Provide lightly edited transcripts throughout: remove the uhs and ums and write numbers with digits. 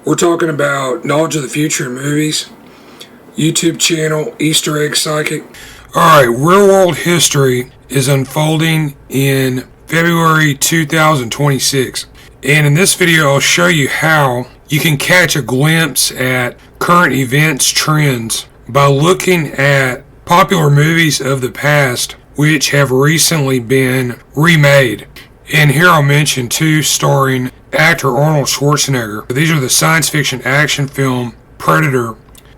We're talking about knowledge of the future in movies, YouTube channel, Easter Egg Psychic. Alright, real world history is unfolding in February 2026. And in this video, I'll show you how you can catch a glimpse at current events trends by looking at popular movies of the past which have recently been remade. And here I'll mention two starring actor Arnold Schwarzenegger. These are the science fiction action film Predator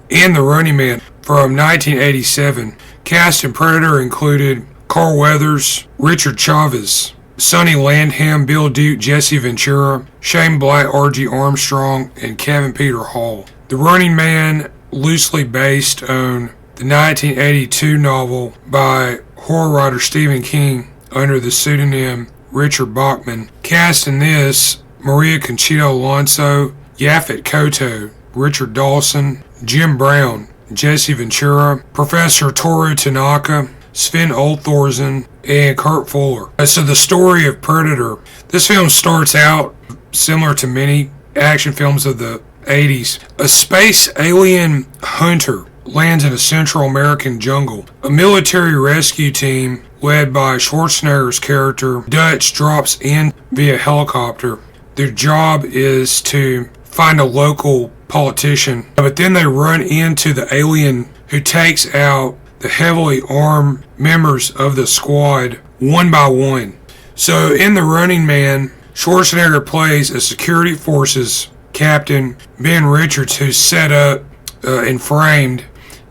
and The Running Man from 1987. Cast in Predator included Carl Weathers, Richard Chavez, Sonny Landham, Bill Duke, Jesse Ventura, Shane Black, R.G. Armstrong, and Kevin Peter Hall. The Running Man, loosely based on the 1982 novel by horror writer Stephen King under the pseudonym Richard Bachman. Cast in this, Maria Conchita Alonso, Yaphet Kotto, Richard Dawson, Jim Brown, Jesse Ventura, Professor Toru Tanaka, Sven Oldthorsen, and Kurt Fuller. So the story of Predator. This film starts out similar to many action films of the 80s. A space alien hunter lands in a Central American jungle. A military rescue team led by Schwarzenegger's character Dutch drops in via helicopter. Their job is to find a local politician, but then they run into the alien who takes out the heavily armed members of the squad one by one. So in The Running Man, Schwarzenegger plays a security forces captain, Ben Richards, who's set up and framed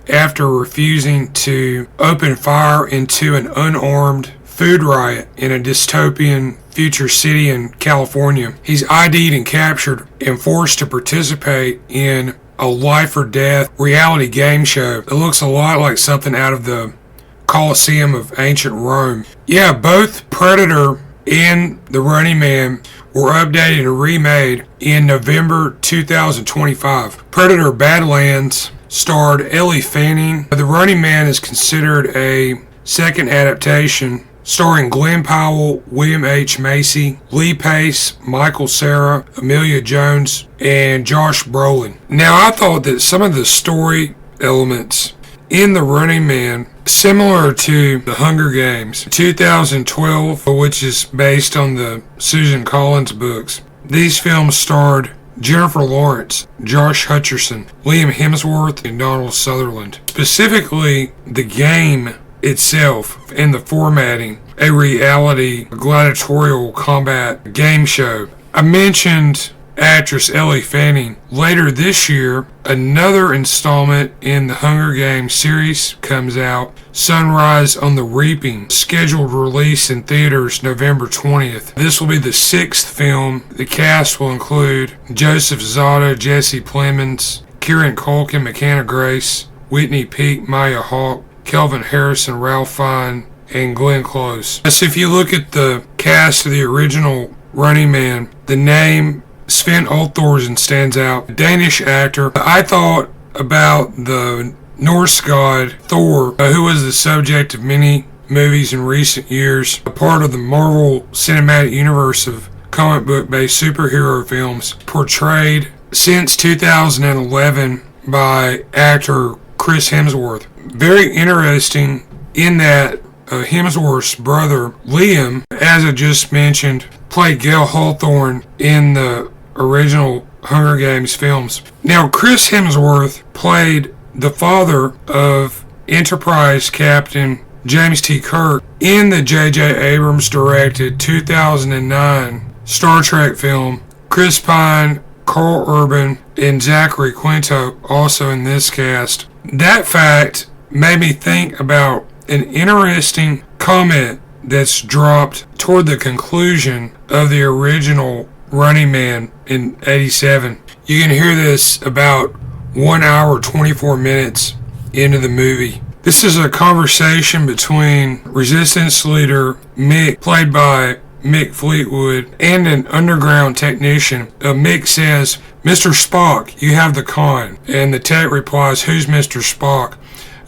after refusing to open fire into an unarmed food riot in a dystopian future city in California. He's ID'd and captured and forced to participate in a life or death reality game show. It looks a lot like something out of the Colosseum of ancient Rome. Yeah, both Predator and The Running Man were updated and remade in November 2025. Predator Badlands starred Elle Fanning. The Running Man is considered a second adaptation starring Glenn Powell, William H. Macy, Lee Pace, Michael Cera, Amelia Jones, and Josh Brolin. Now, I thought that some of the story elements in The Running Man, similar to The Hunger Games 2012, which is based on the Suzanne Collins books. These films starred Jennifer Lawrence, Josh Hutcherson, Liam Hemsworth, and Donald Sutherland. Specifically, the game itself and the formatting, a reality gladitorial combat game show. I mentioned actress Elle Fanning. Later this year, another installment in the Hunger Games series comes out, Sunrise on the Reaping, scheduled release in theaters November 20th. This will be the sixth film. The cast will include Joseph Zada, Jesse Plemons, Kieran Culkin, McKenna Grace, Whitney Peake, Maya Hawke, Kelvin Harrison, Ralph Fiennes, and Glenn Close. So if you look at the cast of the original Running Man, the name Sven Oldthorsen stands out. Danish actor. I thought about the Norse god Thor, who was the subject of many movies in recent years, a part of the Marvel Cinematic Universe of comic book based superhero films, portrayed since 2011 by actor Chris Hemsworth. Very interesting in that Hemsworth's brother Liam, as I just mentioned, played Gale Hawthorne in the original Hunger Games films. Now, Chris Hemsworth played the father of Enterprise Captain James T. Kirk in the J.J. Abrams directed 2009 Star Trek film. Chris Pine, Carl Urban, and Zachary Quinto also in this cast. That fact made me think about an interesting comment that's dropped toward the conclusion of the original Running Man in 87. You can hear this about 1 hour 24 minutes into the movie. This is a conversation between Resistance leader Mick, played by Mick Fleetwood, and an underground technician. Mick says, "Mr. Spock, you have the con." And the tech replies, "Who's Mr. Spock?"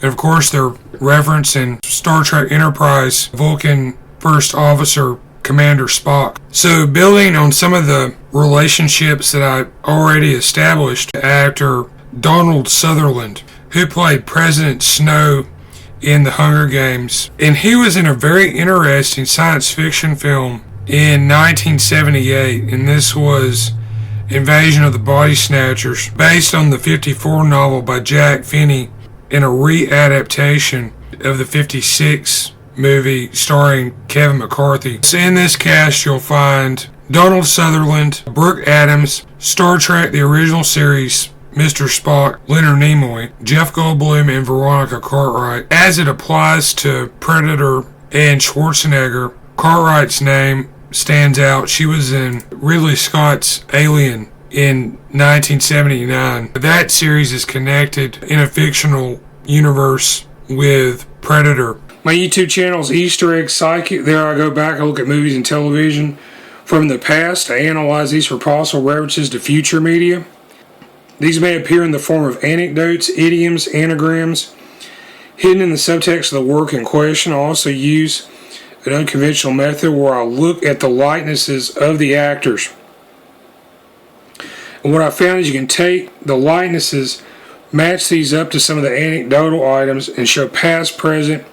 And of course, they're referencing Star Trek Enterprise Vulcan First Officer Commander Spock. So building on some of the relationships that I already established, actor Donald Sutherland, who played President Snow in The Hunger Games, and he was in a very interesting science fiction film in 1978, and this was Invasion of the Body Snatchers, based on the 54 novel by Jack Finney in a readaptation of the 56 movie starring Kevin McCarthy. So in this cast you'll find Donald Sutherland, Brooke Adams, Star Trek the original series Mr. Spock, Leonard Nimoy, Jeff Goldblum, and Veronica Cartwright. As it applies to Predator and Schwarzenegger, Cartwright's name stands out. She was in Ridley Scott's Alien in 1979. That series is connected in a fictional universe with Predator. My YouTube channel is Easter Egg Psychic. There I go back, I look at movies and television from the past. I analyze these for possible references to future media. These may appear in the form of anecdotes, idioms, anagrams, hidden in the subtext of the work in question. I also use an unconventional method where I look at the likenesses of the actors. And what I found is you can take the likenesses, match these up to some of the anecdotal items, and show past, present,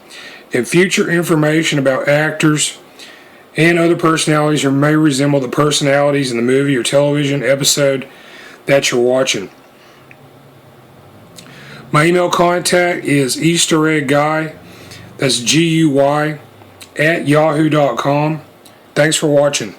and future information about actors and other personalities who may resemble the personalities in the movie or television episode that you're watching. My email contact is eastereggguy, that's GUY, @yahoo.com. Thanks for watching.